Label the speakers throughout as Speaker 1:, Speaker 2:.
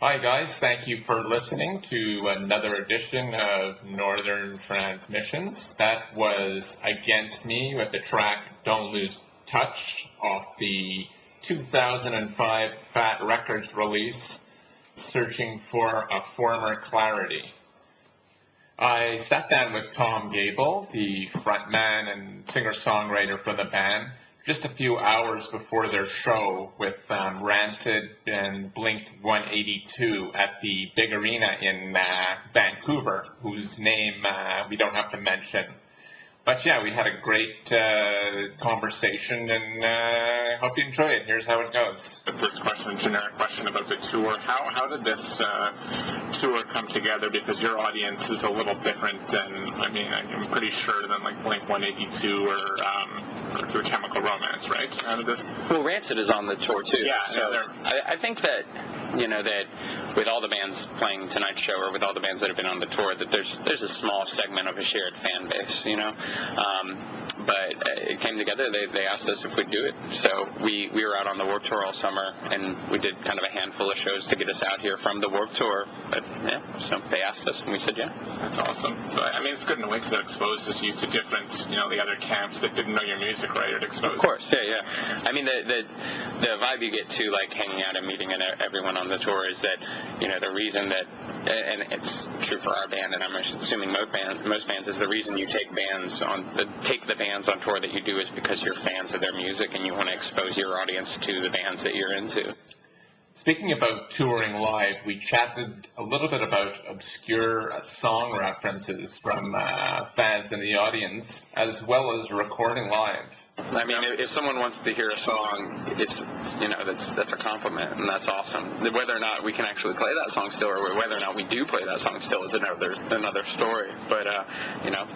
Speaker 1: Hi guys, thank you for listening to another edition of Northern Transmissions. That was Against Me with the track Don't Lose Touch off the 2005 Fat Records release, Searching for a Former Clarity. I sat down with Tom Gable, the frontman and singer-songwriter for the band, just a few hours before their show with Rancid and Blink-182 at the Big Arena in Vancouver, whose name we don't have to mention. But yeah, we had a great conversation, and I hope you enjoy it. Here's how it goes.
Speaker 2: The first question, a generic question about the tour. How did this tour come together? Because your audience is a little different than, I'm pretty sure than like Blink-182 or To a Chemical Romance, right? How did this?
Speaker 3: Well, Rancid is on the tour too.
Speaker 2: Yeah.
Speaker 3: So I think that, that with all the bands playing tonight's show, or with all the bands that have been on the tour, that there's a small segment of a shared fan base, But it came together. They asked us if we'd do it. So we were out on the Warped Tour all summer, and we did kind of a handful of shows to get us out here from the Warped Tour. But yeah, so they asked us, and we said yeah.
Speaker 2: That's awesome. So it's good in a way because it exposes you to different, the other camps that didn't know your music, right? It exposed.
Speaker 3: Of course, yeah. The vibe you get to like hanging out and meeting everyone on the tour is that, the reason that, and it's true for our band, and I'm assuming most bands, is the reason you take the bands on tour that you do is because you're fans of their music and you want to expose your audience to the bands that you're into.
Speaker 1: Speaking about touring live, we chatted a little bit about obscure song references from fans in the audience, as well as recording live.
Speaker 3: If someone wants to hear a song, it's that's a compliment, and that's awesome. Whether or not we can actually play that song still, or whether or not we do play that song still, is another story. But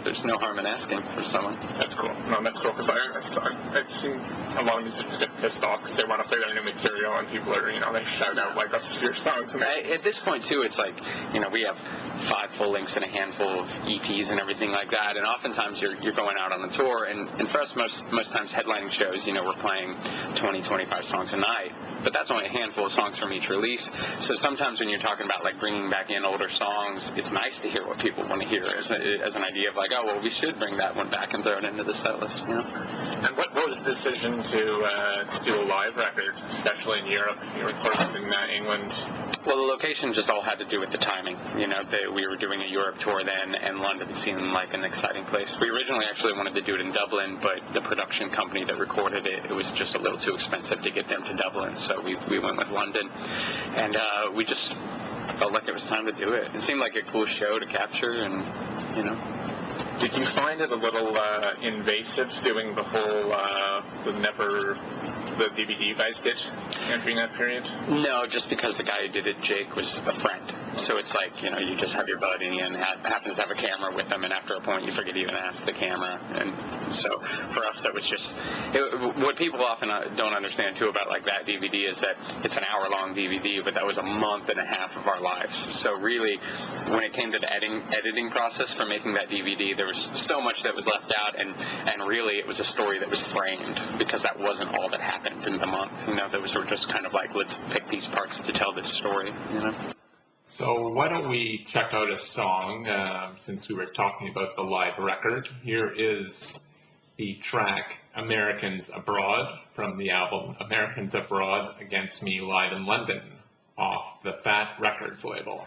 Speaker 3: there's no harm in asking for someone.
Speaker 2: That's cool. No, that's cool, because I've seen a lot of musicians get pissed off because they want to play their new material, and people are they shout out like obscure songs.
Speaker 3: At this point too, it's like we have 5 full lengths and a handful of EPs and everything like that, and oftentimes you're going out on a tour, and for us most times headlining shows, we're playing 20-25 songs a night, but that's only a handful of songs from each release. So sometimes when you're talking about like bringing back in older songs, it's nice to hear what people want to hear as an idea of like, oh well, we should bring that one back and throw it into the set list.
Speaker 2: And what was the decision to do a live record, especially in Europe? You recorded in England.
Speaker 3: Well, the location just all had to do with the timing. We were doing a Europe tour then, and London seemed like an exciting place. We originally actually wanted to do it in Dublin, but the production company that recorded it was just a little too expensive to get them to Dublin, so we went with London. And we just felt like it was time to do it. It seemed like a cool show to capture, and,
Speaker 2: Did you find it a little invasive doing the whole, the DVD you guys did during that period?
Speaker 3: No, just because the guy who did it, Jake, was a friend. So it's like, you just have your buddy and happens to have a camera with them, and after a point you forget to even ask the camera. And so for us, that was just, what people often don't understand too about like that DVD is that it's an hour-long DVD, but that was a month and a half of our lives. So really, when it came to the editing process for making that DVD, there was so much that was left out, and really it was a story that was framed, because that wasn't all that happened in the month. That was just kind of like, let's pick these parts to tell this story.
Speaker 1: So why don't we check out a song, since we were talking about the live record. Here is the track Americans Abroad from the album Americans Abroad Against Me Live in London off the Fat Records label.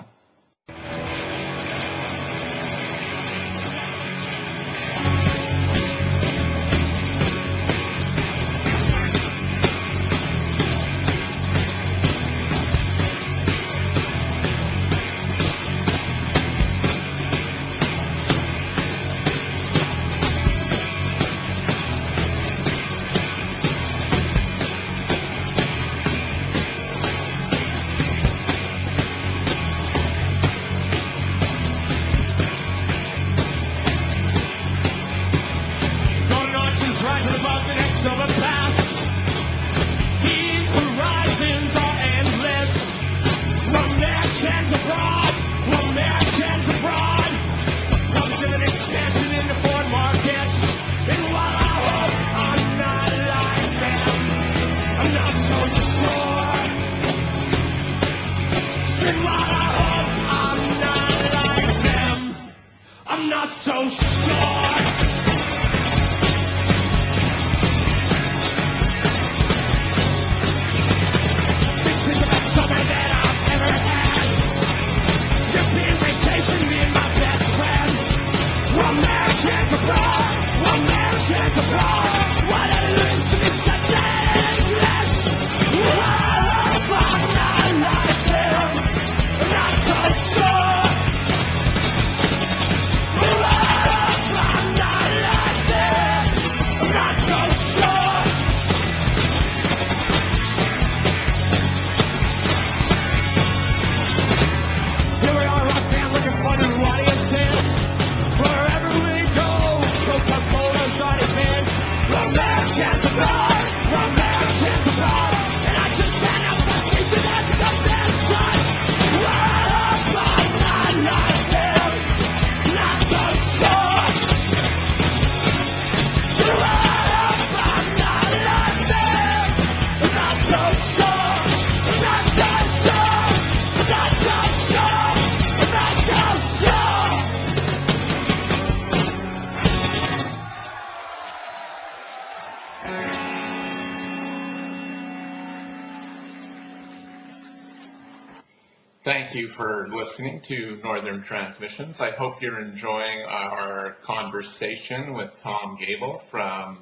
Speaker 1: Thank you for listening to Northern Transmissions. I hope you're enjoying our conversation with Tom Gable from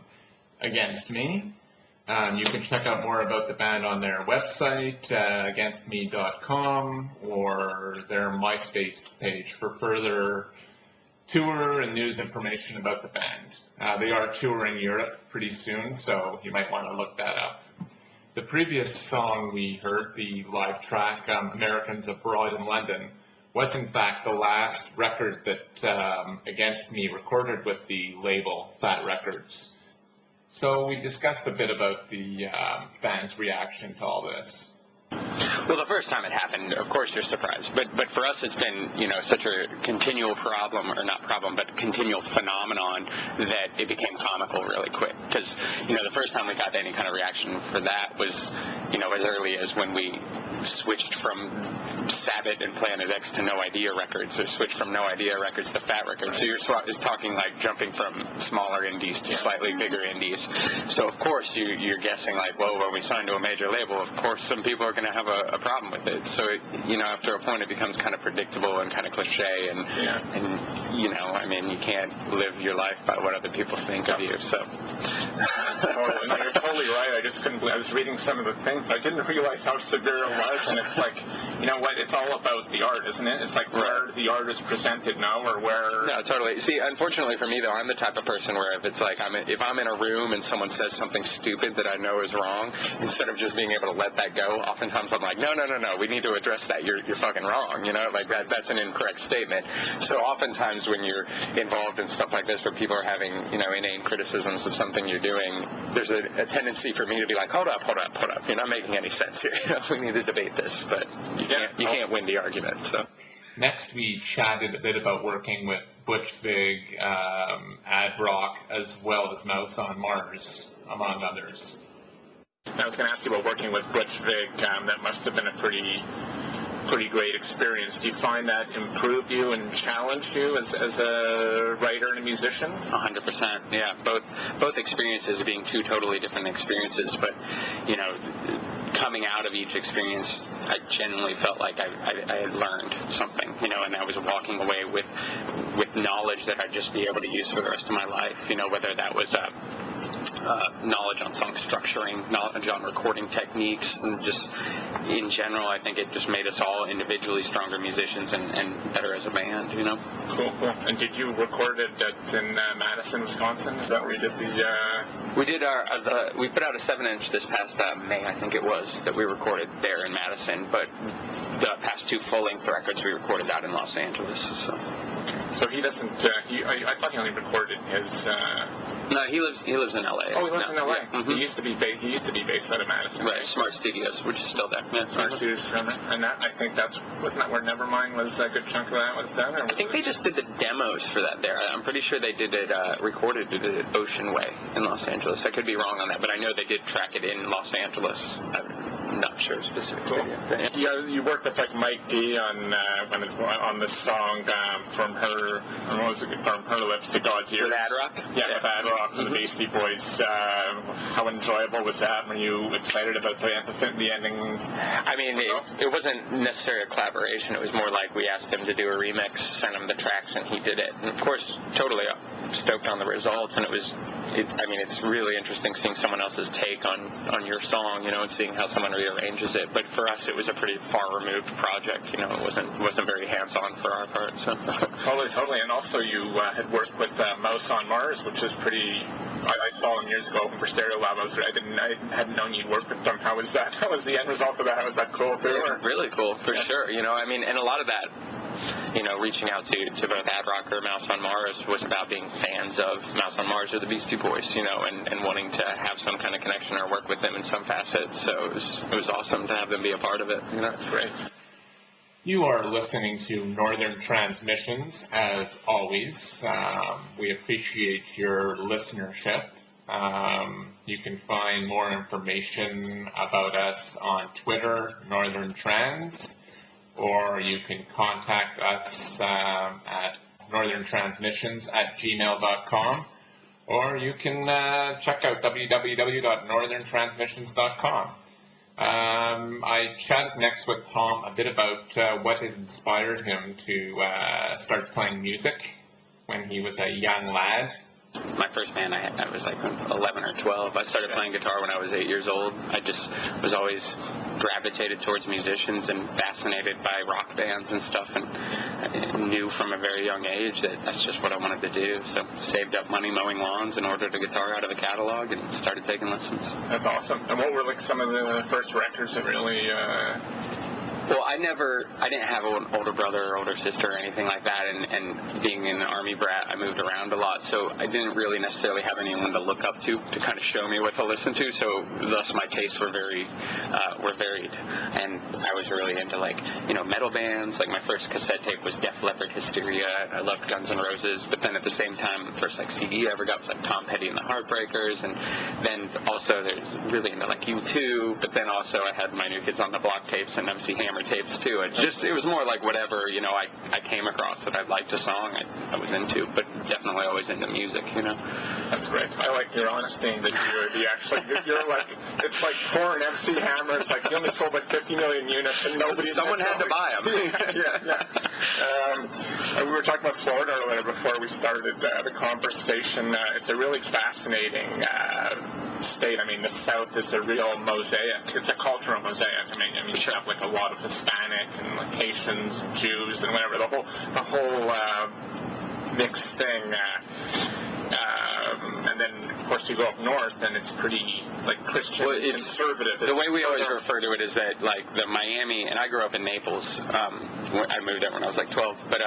Speaker 1: Against Me. You can check out more about the band on their website, againstme.com, or their MySpace page for further tour and news information about the band. They are touring Europe pretty soon, so you might want to look that up. The previous song we heard, the live track, Americans Abroad in London, was in fact the last record that Against Me recorded with the label Fat Records. So we discussed a bit about the band's reaction to all this.
Speaker 3: Well, the first time it happened, of course you're surprised. But for us, it's been, such a continual problem, or not problem, but continual phenomenon that it became comical really quick. Because, the first time we got any kind of reaction for that was, as early as when we switched from Sabbath and Planet X to No Idea Records, or switched from No Idea Records to Fat Records. So you're talking like jumping from smaller indies to slightly bigger indies. So of course you're guessing like, well, when we sign to a major label, of course some people are going to have a problem with it. So after a point it becomes kind of predictable and kind of cliche, and you can't live your life by what other people think of you. So.
Speaker 2: Totally. No, you're totally right. I just couldn't believe. I was reading some of the things. I didn't realize how severe it was, and it's like, what? It's all about the art, isn't it? It's like where the art is presented now, or where.
Speaker 3: No, totally. See, unfortunately for me though, I'm the type of person where if it's like if I'm in a room and someone says something stupid that I know is wrong, instead of just being able to let that go, oftentimes I'm like, no, we need to address that. You're fucking wrong. Like that's an incorrect statement. So oftentimes when you're involved in stuff like this, where people are having inane criticisms of something you're doing, there's a tendency for me to be like, hold up, you're not making any sense here. We need to debate this, but you can't win the argument. So
Speaker 1: next we chatted a bit about working with Butch Vig, Ad Rock, as well as Mouse on Mars, among others.
Speaker 2: I was going to ask you about working with Butch Vig. That must have been a pretty great experience. Do you find that improved you and challenged you as a writer and a musician?
Speaker 3: 100%. Yeah, both experiences being two totally different experiences, but coming out of each experience, I genuinely felt like I had learned something, and I was walking away with knowledge that I'd just be able to use for the rest of my life. Whether that was knowledge on song structuring, knowledge on recording techniques, and just in general, I think it just made us all individually stronger musicians and better as a band,
Speaker 2: Cool. And did you record it in Madison, Wisconsin? Is that where you did the...
Speaker 3: We did we put out a 7-inch this past May, I think it was, that we recorded there in Madison, but the past two full-length records we recorded out in Los Angeles,
Speaker 2: So he doesn't, I thought he only recorded his...
Speaker 3: No, he lives in L.A.
Speaker 2: Oh, he lives in L.A.
Speaker 3: Yeah. Mm-hmm.
Speaker 2: He used to be based out of Madison.
Speaker 3: Right, Smart Studios, which is still there. Yeah,
Speaker 2: Smart Studios is still there. And that, I think wasn't that where Nevermind was, a good chunk of that was done? Or
Speaker 3: I think they just did the demos for that there. I'm pretty sure they did it, recorded it at Ocean Way in Los Angeles. I could be wrong on that, but I know they did track it in Los Angeles. I'm not sure specifics.
Speaker 2: Cool.
Speaker 3: Yeah.
Speaker 2: You worked with like Mike D on the song from her lips to God's ears.
Speaker 3: With Ad Rock?
Speaker 2: Yeah, with Ad Rock from the Beastie Boys. How enjoyable was that? Were you excited about the ending?
Speaker 3: I mean, it wasn't necessarily a collaboration. It was more like we asked him to do a remix, sent him the tracks, and he did it. And of course, totally stoked on the results. And it's really interesting seeing someone else's take on your song, and seeing how someone rearranges it. But for us, it was a pretty far removed project. It wasn't very hands-on for our part. So
Speaker 2: totally. And also, you had worked with Mouse on Mars, which is pretty. I saw them years ago open for Stereo Lab. I hadn't known you'd worked with them. How was that? How was the end result of that? Was that cool too?
Speaker 3: Yeah, really cool for sure. And a lot of that. Reaching out to both Ad Rock or Mouse on Mars was about being fans of Mouse on Mars or the Beastie Boys, and wanting to have some kind of connection or work with them in some facet. So it was awesome to have them be a part of it.
Speaker 2: That's great.
Speaker 1: You are listening to Northern Transmissions, as always. We appreciate your listenership. You can find more information about us on Twitter, Northern Trans, or you can contact us at northerntransmissions@gmail.com, or you can check out www.northerntransmissions.com. I chatted next with Tom a bit about what inspired him to start playing music when he was a young lad.
Speaker 3: My first band, I was like 11 or 12. I started playing guitar when I was 8 years old. I just was always gravitated towards musicians and fascinated by rock bands and stuff, and I knew from a very young age that that's just what I wanted to do. So saved up money mowing lawns and ordered a guitar out of a catalog and started taking lessons.
Speaker 2: That's awesome. And what were like some of the first records that really...
Speaker 3: Well, I didn't have an older brother or older sister or anything like that, and being an Army brat, I moved around a lot, so I didn't really necessarily have anyone to look up to kind of show me what to listen to, so thus my tastes were varied, and I was really into, like, you know, metal bands. Like, my first cassette tape was Def Leppard, Hysteria. I loved Guns N' Roses, but then at the same time, the first, like, CD I ever got was, like, Tom Petty and the Heartbreakers, and then also there's really into, like, U2, but then also I had my New Kids on the Block tapes and MC Hammer tapes too. It was more like whatever, you know, I came across that I liked a song I was into, but definitely always into music, you know.
Speaker 2: That's great. I like your honesty that you're like, it's like pouring MC Hammer. It's like you only sold like 50 million units and
Speaker 3: someone had to buy them.
Speaker 2: yeah. We were talking about Florida earlier before we started the conversation. It's a really fascinating state. I mean, the South is a real mosaic. It's a cultural mosaic. I mean, you have like a lot of Hispanic and like Haitians and Jews and whatever. The whole mixed thing. And then, of course, you go up north, and it's pretty, like, Christian, conservative.
Speaker 3: The way we always refer to it is that, like, the Miami, and I grew up in Naples. I moved there when I was, like, 12. But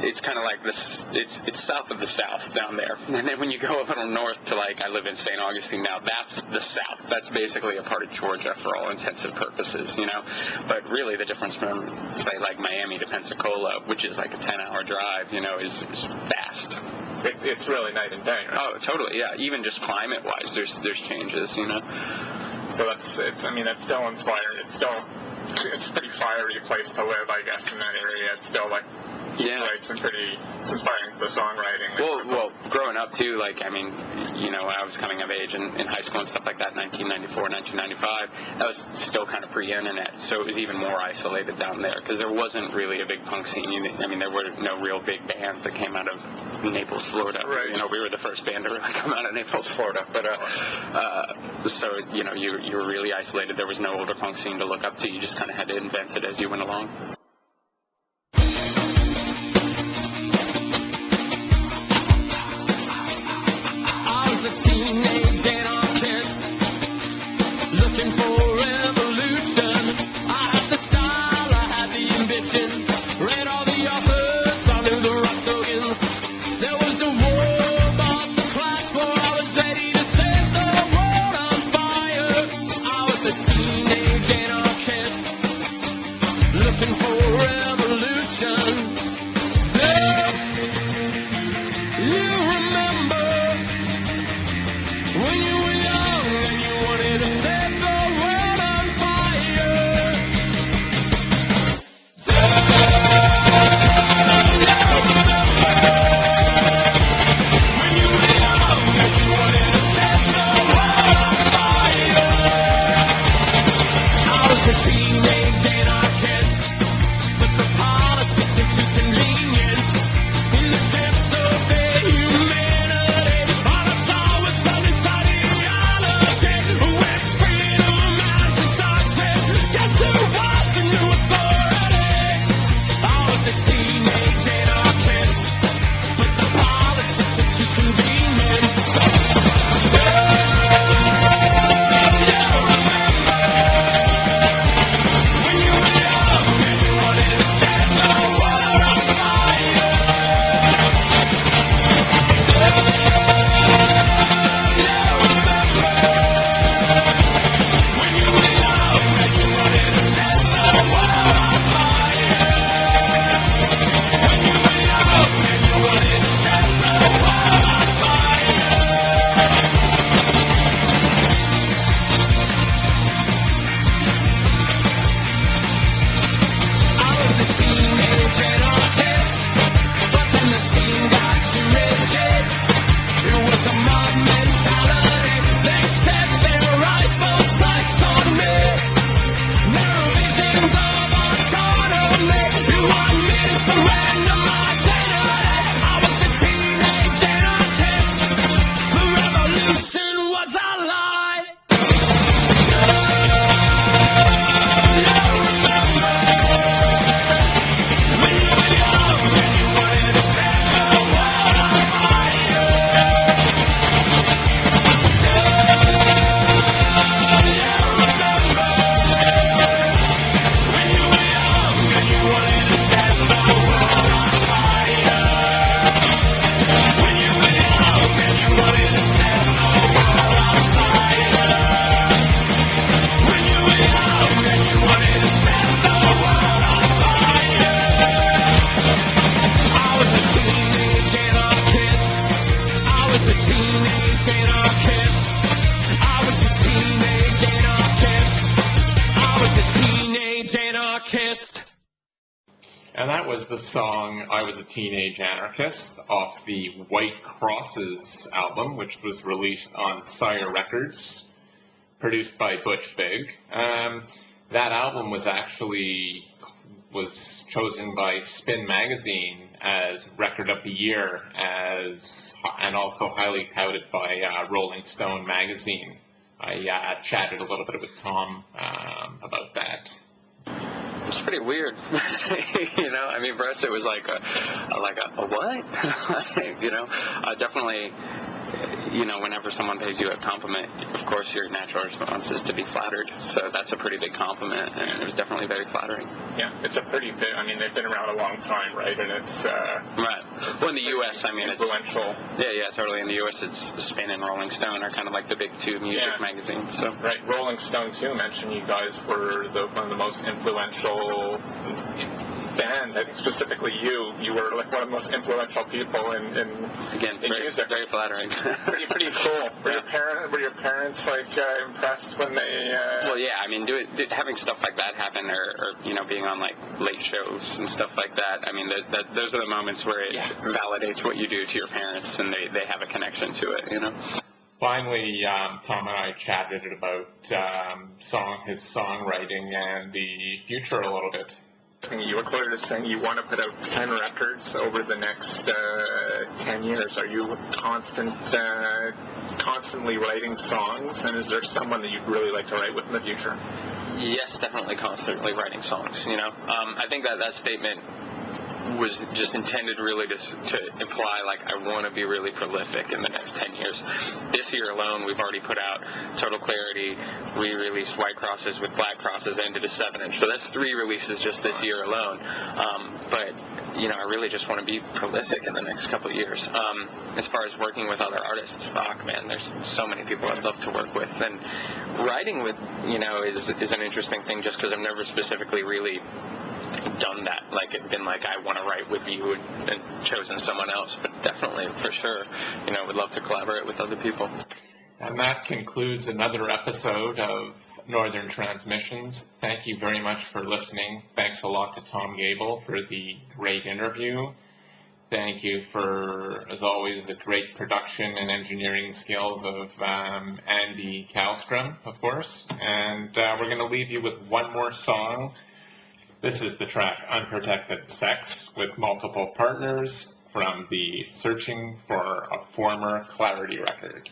Speaker 3: it's kind of like this, it's south of the South down there. And then when you go a little north to, like, I live in St. Augustine now, that's the South. That's basically a part of Georgia for all intensive purposes, you know. But really the difference from, say, like, Miami to Pensacola, which is, like, a 10-hour drive, you know, is vast.
Speaker 2: It's really night and day, right?
Speaker 3: Oh, totally, yeah. Even just climate-wise, there's changes, you know.
Speaker 2: So that's still inspiring. It's a pretty fiery place to live, I guess, in that area. It's still like, it's inspiring for the songwriting.
Speaker 3: Well, growing up too, like, I mean, you know, when I was coming of age in high school and stuff like that, 1994, 1995, that was still kind of pre-internet, so it was even more isolated down there, because there wasn't really a big punk scene. I mean, there were no real big bands that came out of Naples, Florida.
Speaker 2: Right.
Speaker 3: You know, we were the first band to really come out of Naples, Florida, but, so, you know, you were really isolated. There was no older punk scene to look up to. You just kind of had to invent it as you went along.
Speaker 4: Looking for revolution. I had the style, I had the ambition. Read all the authors, I knew the rock slogans. There was a war about the class war. I was ready to set the world on fire. I was a teenage anarchist, looking for revolution. You remember when you were young and you wanted to set the world on fire. When you were young and you wanted to set the world on fire. I was a teenage anarchist, anarchist.
Speaker 1: And that was the song I Was a Teenage Anarchist off the White Crosses album, which was released on Sire Records, produced by Butch Vig. That album was chosen by Spin Magazine as Record of the Year, and also highly touted by Rolling Stone Magazine. I chatted a little bit with Tom about that.
Speaker 3: It's pretty weird, you know. I mean, for us, it was like a what? You know, definitely. You know, whenever someone pays you a compliment, of course, your natural response is to be flattered. So that's a pretty big compliment, and it was definitely very flattering.
Speaker 2: Yeah, it's a pretty big. I mean, they've been around a long time, right? And it's
Speaker 3: right. Well, in the U.S., I mean,
Speaker 2: influential.
Speaker 3: Yeah, totally. In the U.S., it's Spin and Rolling Stone are kind of like the big two music magazines. So
Speaker 2: right, Rolling Stone too mentioned you guys were one of the most influential bands. I think specifically you were like one of the most influential people in music.
Speaker 3: Very flattering.
Speaker 2: pretty cool. Were your parents like impressed when they?
Speaker 3: Well, yeah. I mean, having stuff like that happen, or you know, being on like late shows and stuff like that. I mean, those are the moments where it validates what you do to your parents, and they have a connection to it. You know.
Speaker 1: Finally, Tom and I chatted about his songwriting and the future a little bit.
Speaker 2: You were quoted as saying you want to put out 10 records over the next 10 years. Are you constantly writing songs, and is there someone that you'd really like to write with in the future?
Speaker 3: Yes, definitely constantly writing songs, you know. I think that statement was just intended really to imply, like, I want to be really prolific in the next 10 years. This year alone, we've already put out Total Clarity, re-released White Crosses with Black Crosses, and did a 7-inch. So that's 3 releases just this year alone. But, you know, I really just want to be prolific in the next couple of years. As far as working with other artists, fuck, man, there's so many people I'd love to work with. And writing with, you know, is an interesting thing just because I've never specifically really done that, like it been like I want to write with you and chosen someone else, but definitely for sure, you know, would love to collaborate with other people.
Speaker 1: And that concludes another episode of Northern Transmissions. Thank you very much for listening. Thanks a lot to Tom Gable for the great interview. Thank you for, as always, the great production and engineering skills of Andy Kallstrom, of course. And we're going to leave you with one more song. This is the track Unprotected Sex with Multiple Partners from the Searching for a Former Clarity record.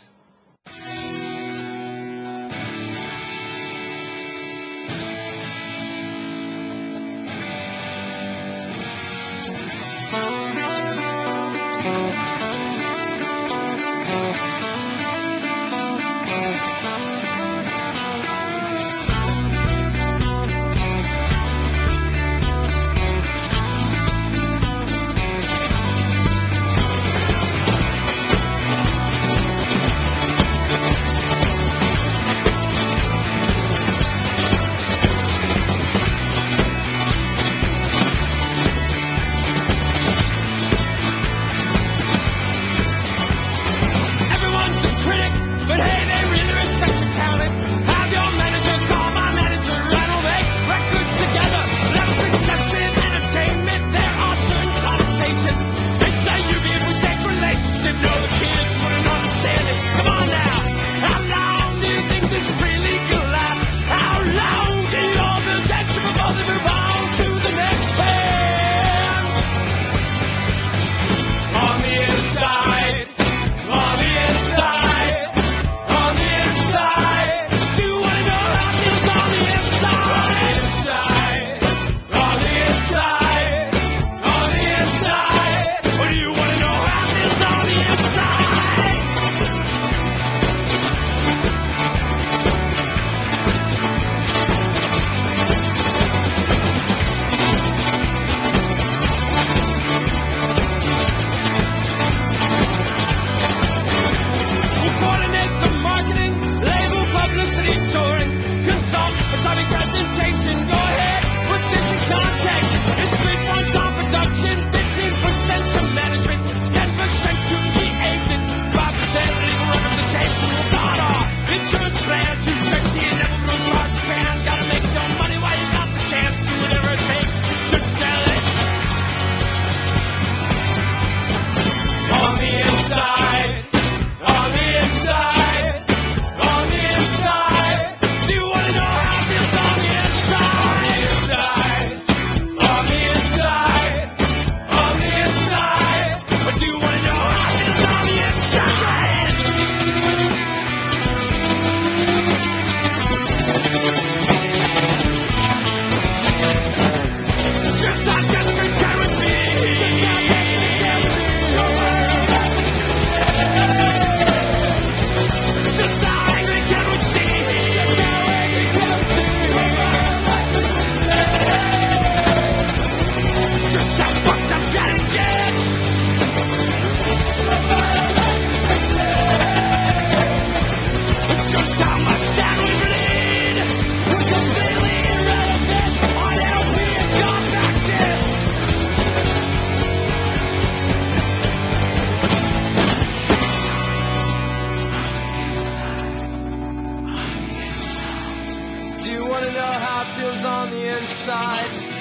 Speaker 4: you wanna know how it feels on the inside.